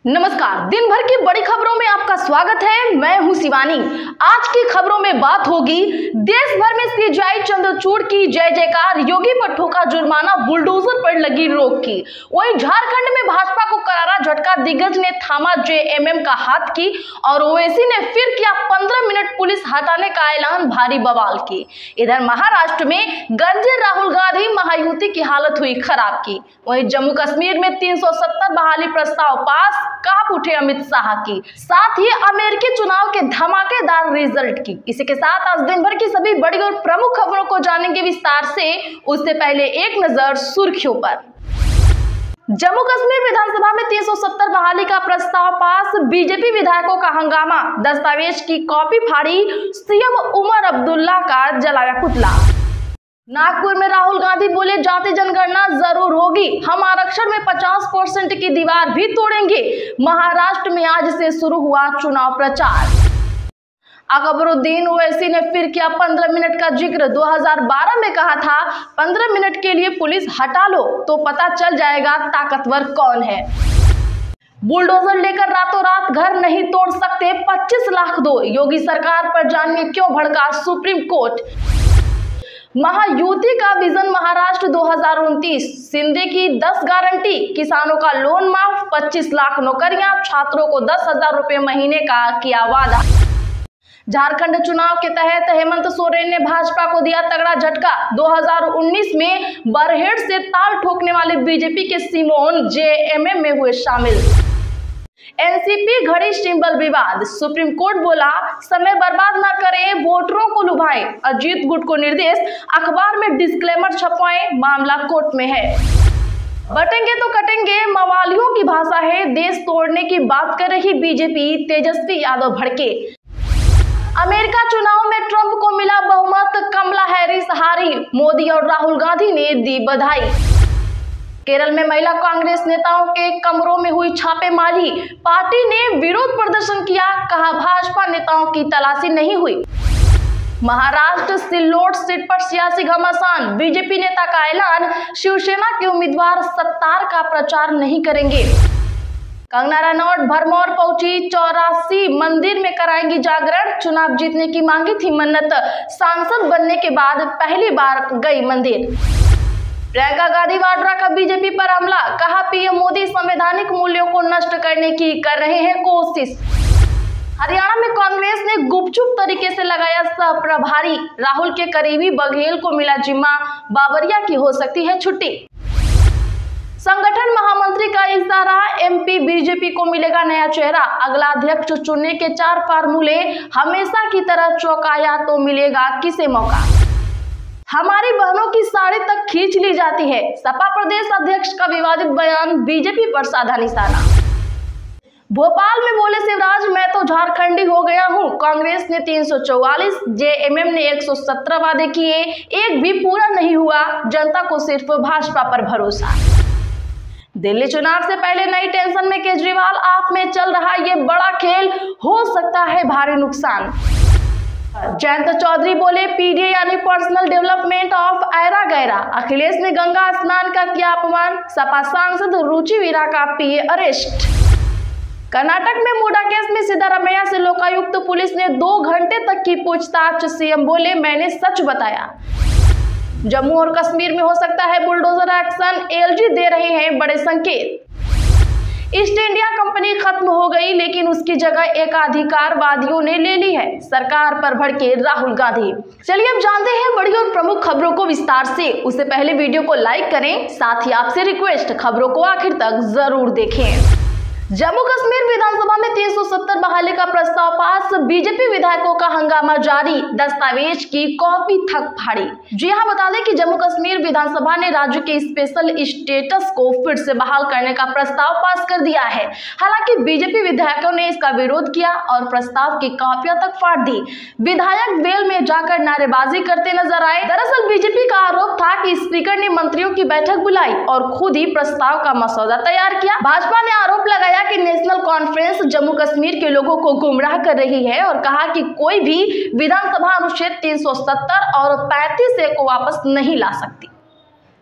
नमस्कार, दिन भर की बड़ी खबरों में आपका स्वागत है। मैं हूं शिवानी। आज की खबरों में बात होगी देश भर में सीजेआई चंद्रचूड़ की जय जयकार, योगी पर ठोका जुर्माना, बुलडोजर पर लगी रोक की। वहीं झारखंड में भाजपा को करारा झटका, दिग्गज ने थामा जेएमएम का हाथ की और ओवैसी ने फिर किया 15 मिनट पुलिस हटाने का ऐलान, भारी बवाल की। इधर महाराष्ट्र में गरजे राहुल गांधी, महायुति की हालत हुई खराब की। वहीं जम्मू कश्मीर में 370 बहाली प्रस्ताव पास, कांप उठे अमित शाह की। साथ ही अमेरिकी चुनाव के धमाकेदार रिजल्ट की। इसी के साथ आज दिन भर की सभी बड़ी और प्रमुख खबरों को जानेंगे विस्तार से। उससे पहले एक नजर सुर्खियों पर। जम्मू कश्मीर विधानसभा में 370 बहाली का प्रस्ताव पास, बीजेपी विधायकों का हंगामा, दस्तावेज की कॉपी फाड़ी, सीएम उमर अब्दुल्ला का जलाया पुतला। नागपुर में राहुल गांधी बोले जाति जनगणना जरूर होगी, हम आरक्षण में 50% की दीवार भी तोड़ेंगे। महाराष्ट्र में आज से शुरू हुआ चुनाव प्रचार। अकबरुद्दीन ओवैसी ने फिर किया 15 मिनट का जिक्र। 2012 में कहा था 15 मिनट के लिए पुलिस हटा लो तो पता चल जाएगा ताकतवर कौन है। बुलडोजर लेकर रातों रात घर नहीं तोड़ सकते, 25 लाख दो। योगी सरकार पर जानिए क्यों भड़का सुप्रीम कोर्ट। महायुति का विजन महाराष्ट्र 2029, शिंदे की 10 गारंटी, किसानों का लोन माफ, 25 लाख नौकरियां, छात्रों को 10,000 रुपए महीने का किया वादा। झारखंड चुनाव के तहत हेमंत सोरेन ने भाजपा को दिया तगड़ा झटका। 2019 में बरहेड़ से ताल ठोकने वाले बीजेपी के सिमोन जेएमएम में हुए शामिल। एनसीपी घड़ी सिंबल विवाद, सुप्रीम कोर्ट बोला समय बर्बाद न करें, वोटरों को लुभाएं। अजीत गुट को निर्देश, अखबार में डिस्क्लेमर छपवाएं, मामला कोर्ट में है। बटेंगे तो कटेंगे मवालियों की भाषा है, देश तोड़ने की बात कर रही बीजेपी, तेजस्वी यादव भड़के। अमेरिका चुनाव में ट्रंप को मिला बहुमत, कमला हैरिस हारी, मोदी और राहुल गांधी ने दी बधाई। केरल में महिला कांग्रेस नेताओं के कमरों में हुई छापेमारी, पार्टी ने विरोध प्रदर्शन किया, कहा भाजपा नेताओं की तलाशी नहीं हुई। महाराष्ट्र सिल्लोड सीट पर सियासी घमासान, बीजेपी नेता का ऐलान, शिवसेना के उम्मीदवार सत्तार का प्रचार नहीं करेंगे। कंगना रनौत भरमौर पहुंची, 84 मंदिर में कराएंगी जागरण, चुनाव जीतने की मांगी थी मन्नत, सांसद बनने के बाद पहली बार गई मंदिर। प्रियंका गांधी वाड्रा का बीजेपी पर हमला, कहा पीएम मोदी संवैधानिक मूल्यों को नष्ट करने की कर रहे हैं कोशिश। हरियाणा में कांग्रेस ने गुपचुप तरीके से लगाया सह प्रभारी, राहुल के करीबी बघेल को मिला जिम्मा, बाबरिया की हो सकती है छुट्टी। संगठन महामंत्री का इशारा, एमपी बीजेपी को मिलेगा नया चेहरा, अगला अध्यक्ष चुनने के 4 फार्मूले, हमेशा की तरह चौंकाया तो मिलेगा किसे मौका। हमारी बहनों की साड़ी तक खींच ली जाती है, सपा प्रदेश अध्यक्ष का विवादित बयान, बीजेपी पर साधा निशाना। भोपाल में बोले शिवराज, मैं तो झारखंडी हो गया हूं, कांग्रेस ने 344, जेएमएम ने 117 वादे किए, एक भी पूरा नहीं हुआ, जनता को सिर्फ भाजपा पर भरोसा। दिल्ली चुनाव से पहले नई टेंशन में केजरीवाल, आप में चल रहा ये बड़ा खेल, हो सकता है भारी नुकसान। जयंत चौधरी बोले पीडीए यानी पर्सनल डेवलपमेंट ऑफ ऐरा गैरा, अखिलेश ने गंगा स्नान का किया अपमान, सपा सांसद रुचि वीरा का पीए अरेस्ट। कर्नाटक में मुडा केस में सिद्धारमैया से लोकायुक्त पुलिस ने 2 घंटे तक की पूछताछ, सीएम बोले मैंने सच बताया। जम्मू और कश्मीर में हो सकता है बुलडोजर एक्शन, एलजी दे रहे हैं बड़े संकेत। ईस्ट इंडिया कंपनी खत्म हो गई, लेकिन उसकी जगह एकाधिकारवादियों ने ले ली है, सरकार पर भड़के राहुल गांधी। चलिए अब जानते हैं बड़ी और प्रमुख खबरों को विस्तार से। उससे पहले वीडियो को लाइक करें, साथ ही आपसे रिक्वेस्ट, खबरों को आखिर तक जरूर देखें। जम्मू कश्मीर विधानसभा में 370 बहाली का प्रस्ताव पास, बीजेपी विधायकों का हंगामा जारी, दस्तावेज की कॉपी थक फाड़ी। जी हां, बता दें कि जम्मू कश्मीर विधानसभा ने राज्य के स्पेशल स्टेटस को फिर से बहाल करने का प्रस्ताव पास कर दिया है। हालांकि बीजेपी विधायकों ने इसका विरोध किया और प्रस्ताव की कॉपियां तक फाड़ दी। विधायक वेल में जाकर नारेबाजी करते नजर आए। दरअसल बीजेपी का आरोप था कि स्पीकर ने मंत्रियों की बैठक बुलाई और खुद ही प्रस्ताव का मसौदा तैयार किया। भाजपा ने आरोप लगाया कि नेशनल कॉन्फ्रेंस जम्मू कश्मीर के लोगों को गुमराह कर रही है और कहा कि कोई भी विधानसभा अनुच्छेद 370 और 35A को वापस नहीं ला सकती।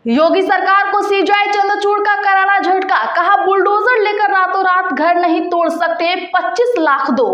योगी सरकार को सीजेआई चंद्रचूड़ का करारा झटका, कहा बुलडोजर लेकर रातों रात घर नहीं तोड़ सकते, 25 लाख दो।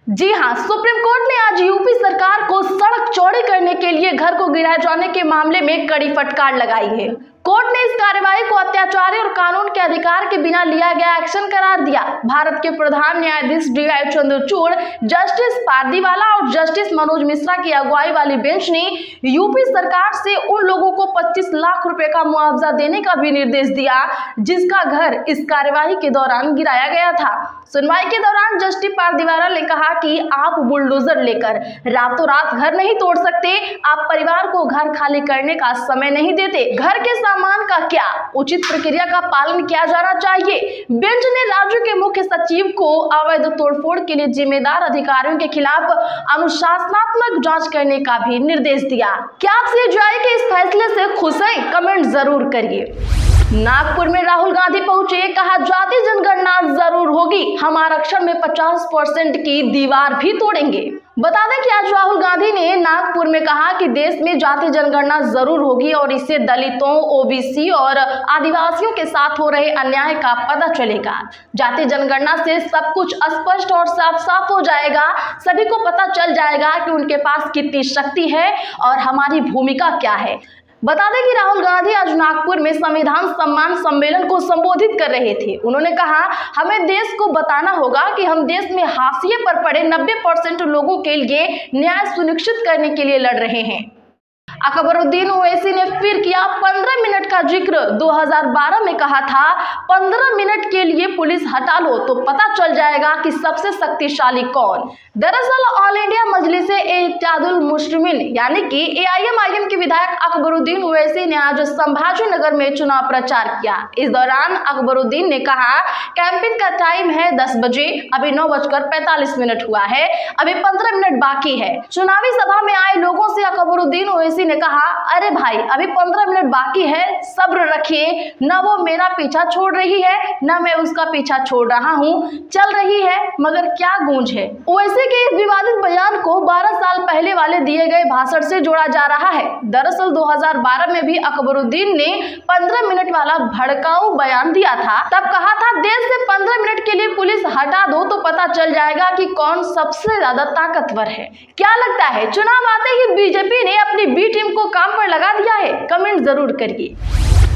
जी हां, सुप्रीम कोर्ट ने आज यूपी सरकार को सड़क चौड़ी करने के लिए घर को गिराए जाने के मामले में कड़ी फटकार लगाई है। कोर्ट ने इस कार्यवाही को अत्याचारी और कानून के अधिकार के बिना लिया गया एक्शन करार दिया। भारत के प्रधान न्यायाधीश DY चंद्रचूड़, जस्टिस पारदीवाला और जस्टिस मनोज मिश्रा की अगुवाई वाली बेंच ने यूपी सरकार से उन लोगों को 25 लाख रुपए का मुआवजा देने का भी निर्देश दिया जिसका घर इस कार्यवाही के दौरान गिराया गया था। सुनवाई के दौरान जस्टिस पारदीवाला ने कहा कि आप बुलडोजर लेकर रातों रात घर नहीं तोड़ सकते, आप परिवार को घर खाली करने का समय नहीं देते, घर के सामान का क्या, उचित प्रक्रिया का पालन किया जाना चाहिए। बेंच ने राज्य के मुख्य सचिव को अवैध तोड़फोड़ के लिए जिम्मेदार अधिकारियों के खिलाफ अनुशासनात्मक जांच करने का भी निर्देश दिया। क्या आप सीजेआई के इस फैसले से खुश हैं? कमेंट जरूर करिए। नागपुर में राहुल गांधी पहुंचे, कहा जाति जनगणना जरूर होगी, हम आरक्षण में 50% की दीवार भी तोड़ेंगे। बता दें कि आज राहुल गांधी ने नागपुर में कहा कि देश में जाति जनगणना जरूर होगी और इससे दलितों, ओबीसी और आदिवासियों के साथ हो रहे अन्याय का पता चलेगा। जाति जनगणना से सब कुछ स्पष्ट और साफ साफ हो जाएगा, सभी को पता चल जाएगा कि उनके पास कितनी शक्ति है और हमारी भूमिका क्या है। बता दें कि राहुल गांधी आज नागपुर में संविधान सम्मान सम्मेलन को संबोधित कर रहे थे। उन्होंने कहा, हमें देश को बताना होगा कि हम देश में हाशिए पर पड़े 90% लोगों के लिए न्याय सुनिश्चित करने के लिए लड़ रहे हैं। अकबरुद्दीन ओवैसी ने फिर किया 15 मिनट का जिक्र। 2012 में कहा था 15 मिनट के लिए पुलिस हटा लो तो पता चल जाएगा कि सबसे शक्तिशाली कौन। दरअसल ऑल इंडिया मजलिस-ए-इत्तेहादुल मुस्लिमीन यानी कि AIM-IM के विधायक अकबरुद्दीन ओवैसी ने आज संभाजी नगर में चुनाव प्रचार किया। इस दौरान अकबरुद्दीन ने कहा, कैंपिंग का टाइम है 10 बजे, अभी 9:45 हुआ है, अभी 15 मिनट बाकी है। चुनावी सभा में आए लोगों से अकबरुद्दीन ओवैसी ने कहा, अरे भाई अभी 15 मिनट बाकी है, सब्र रखिए, न वो मेरा पीछा छोड़ रही है न मैं उसका पीछा छोड़ रहा हूँ, चल रही है मगर क्या गूंज है। ओवैसी के इस विवादित बयान को 12 साल पहले वाले दिए गए भाषण से जोड़ा जा रहा है। दरअसल 2012 में भी अकबरुद्दीन ने 15 मिनट वाला भड़काऊ बयान दिया था। तब कहा था, देश से 15 मिनट के लिए पुलिस हटा दो तो पता चल जाएगा कि कौन सबसे ज्यादा ताकतवर है। क्या लगता है, चुनाव आते ही बीजेपी ने अपनी बी टीम को काम पर लगा दिया है? कमेंट जरूर करिए।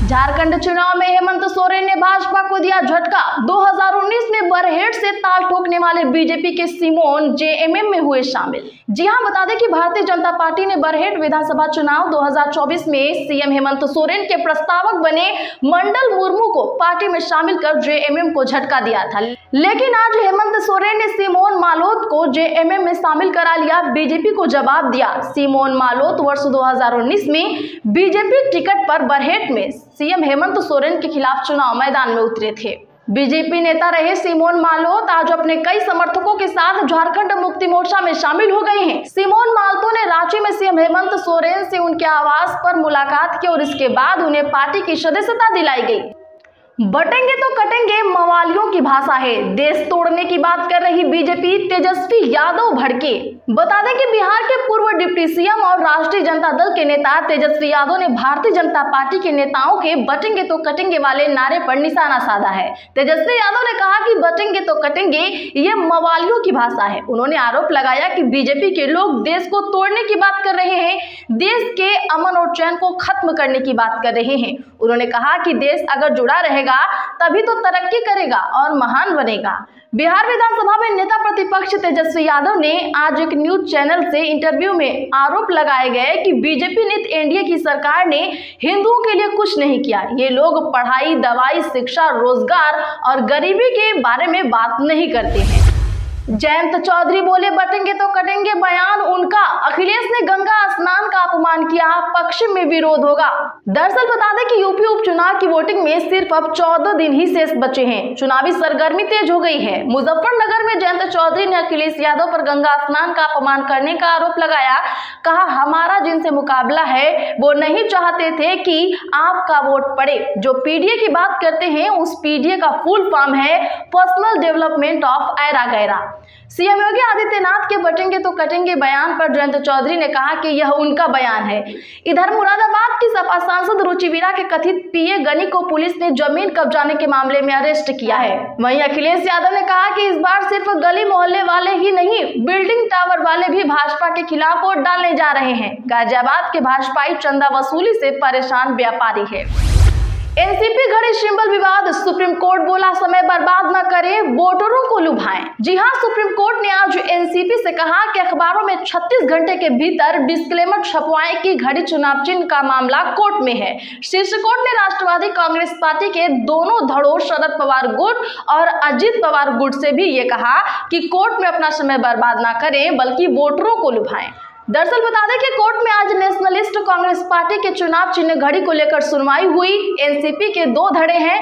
झारखंड चुनाव में हेमंत सोरेन ने भाजपा को दिया झटका। 2019 में बरहेट से ताल ठोकने वाले बीजेपी के सिमोन JMM में हुए शामिल। जी हां, बता दें कि भारतीय जनता पार्टी ने बरहेट विधानसभा चुनाव 2024 में सीएम हेमंत सोरेन के प्रस्तावक बने मंडल मुर्मू को पार्टी में शामिल कर JMM को झटका दिया था। लेकिन आज हेमंत सोरेन ने सिमोन मालोत को JMM में शामिल करा लिया, बीजेपी को जवाब दिया। सिमोन मालोत वर्ष 2019 में बीजेपी टिकट पर बरहेट में सीएम हेमंत सोरेन के खिलाफ चुनाव मैदान में उतरे थे। बीजेपी नेता रहे सिमोन मालोत आज अपने कई समर्थकों के साथ झारखंड मुक्ति मोर्चा में शामिल हो गए हैं। सिमोन मालोत ने रांची में सीएम हेमंत सोरेन से उनके आवास पर मुलाकात की और इसके बाद उन्हें पार्टी की सदस्यता दिलाई गई। बटेंगे तो कटेंगे मवालियों की भाषा है, देश तोड़ने की बात कर रही बीजेपी, तेजस्वी यादव भड़के। बता दें कि बिहार के पूर्व डिप्टी सीएम और राष्ट्रीय जनता दल के नेता तेजस्वी यादव ने भारतीय जनता पार्टी के नेताओं के बटेंगे तो कटेंगे वाले नारे पर निशाना साधा है। तेजस्वी यादव ने कहा कि बटेंगे तो कटेंगे ये मवालियों की भाषा है। उन्होंने आरोप लगाया कि बीजेपी के लोग देश को तोड़ने की बात कर रहे हैं, देश के अमन और चैन को खत्म करने की बात कर रहे हैं। उन्होंने कहा कि देश अगर जुड़ा रहेगा तभी तो तरक्की करेगा और महान बनेगा। बिहार विधानसभा में नेता प्रतिपक्ष तेजस्वी यादव ने आज एक न्यूज चैनल से इंटरव्यू में आरोप लगाए गए कि बीजेपी नेत एनडीए की सरकार ने हिंदुओं के लिए कुछ नहीं किया। ये लोग पढ़ाई, दवाई, शिक्षा, रोजगार और गरीबी के बारे में बात नहीं करते हैं। जयंत चौधरी बोले, बटेंगे तो कटेंगे बयान उनका, अखिलेश ने गंगा स्नान का अपमान किया, पश्चिम में विरोध होगा। दरअसल बता दें कि यूपी उपचुनाव की वोटिंग में सिर्फ अब 14 दिन ही शेष बचे हैं। चुनावी सरगर्मी तेज हो गई है। मुजफ्फरनगर में जयंत चौधरी ने अखिलेश यादव पर गंगा स्नान का अपमान करने का आरोप लगाया। कहा, हमारा जिनसे मुकाबला है वो नहीं चाहते थे कि आपका वोट पड़े। जो पीडीए की बात करते हैं उस पीडीए का फुल फॉर्म है पर्सनल डेवलपमेंट ऑफ ऐरा गैरा। सीएम योगी आदित्यनाथ के बटेंगे तो कटेंगे बयान पर जयंत चौधरी ने कहा कि यह उनका बयान है। इधर मुरादाबाद की सपा सांसद रुचि वीरा के कथित पीए गनी को पुलिस ने जमीन कब्जाने के मामले में अरेस्ट किया है। वहीं अखिलेश यादव ने कहा कि इस बार सिर्फ गली मोहल्ले वाले ही नहीं, बिल्डिंग टावर वाले भी भाजपा के खिलाफ वोट डालने जा रहे हैं। गाजियाबाद के भाजपाई चंदा वसूली से परेशान व्यापारी है। एनसीपी घड़ी सिंबल विवाद, सुप्रीम कोर्ट बोला समय बर्बाद न करें, वोटरों को लुभाएं। जी हां, सुप्रीम कोर्ट ने आज एनसीपी से कहा कि अखबारों में 36 घंटे के भीतर डिस्क्लेमर छपवाएं कि घड़ी चुनाव चिन्ह का मामला कोर्ट में है। शीर्ष कोर्ट ने राष्ट्रवादी कांग्रेस पार्टी के दोनों धड़ों शरद पवार गुट और अजित पवार गुट से भी ये कहा कि कोर्ट में अपना समय बर्बाद न करें बल्कि वोटरों को लुभाएं। दरअसल बता दें कि कोर्ट में आज नेशनलिस्ट कांग्रेस पार्टी के चुनाव चिन्ह घड़ी को लेकर सुनवाई हुई। एनसीपी के दो धड़े हैं,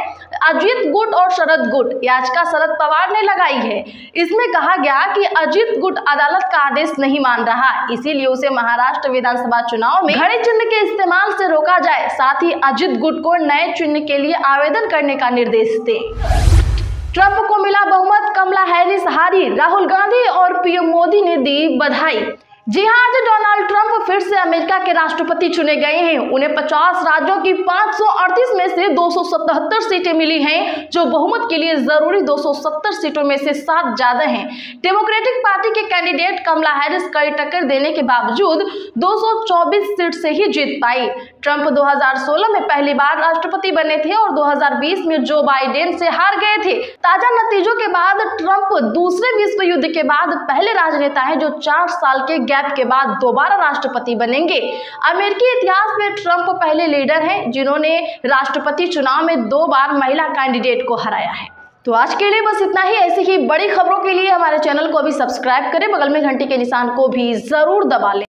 अजित गुट और शरद गुट। याचिका शरद पवार ने लगाई है। इसमें कहा गया कि अजित गुट अदालत का आदेश नहीं मान रहा, इसीलिए उसे महाराष्ट्र विधानसभा चुनाव में घड़ी चिन्ह के इस्तेमाल से रोका जाए। साथ ही अजित गुट को नए चिन्ह के लिए आवेदन करने का निर्देश दें। ट्रंप को मिला बहुमत, कमला हैरिस हारी, राहुल गांधी और पीएम मोदी ने दी बधाई। जी हां, आज डोनाल्ड ट्रंप फिर से अमेरिका के राष्ट्रपति चुने गए हैं। उन्हें 50 राज्यों की 538 में से 277 सीटें मिली हैं, जो बहुमत के लिए जरूरी 270 सीटों में से 7 ज्यादा हैं। डेमोक्रेटिक पार्टी के कैंडिडेट कमला हैरिस कड़ी टक्कर देने के बावजूद 224 सीट से ही जीत पाई। ट्रंप 2016 में पहली बार राष्ट्रपति बने थे और 2020 में जो बाइडेन से हार गए थे। ताजा नतीजों के बाद ट्रंप दूसरे विश्व युद्ध के बाद पहले राजनेता हैं जो 4 साल के गैप के बाद दोबारा राष्ट्रपति बनेंगे। अमेरिकी इतिहास में ट्रंप पहले लीडर हैं जिन्होंने राष्ट्रपति चुनाव में 2 बार महिला कैंडिडेट को हराया है। तो आज के लिए बस इतना ही। ऐसी ही बड़ी खबरों के लिए हमारे चैनल को अभी सब्सक्राइब करें, बगल में घंटी के निशान को भी जरूर दबा लें।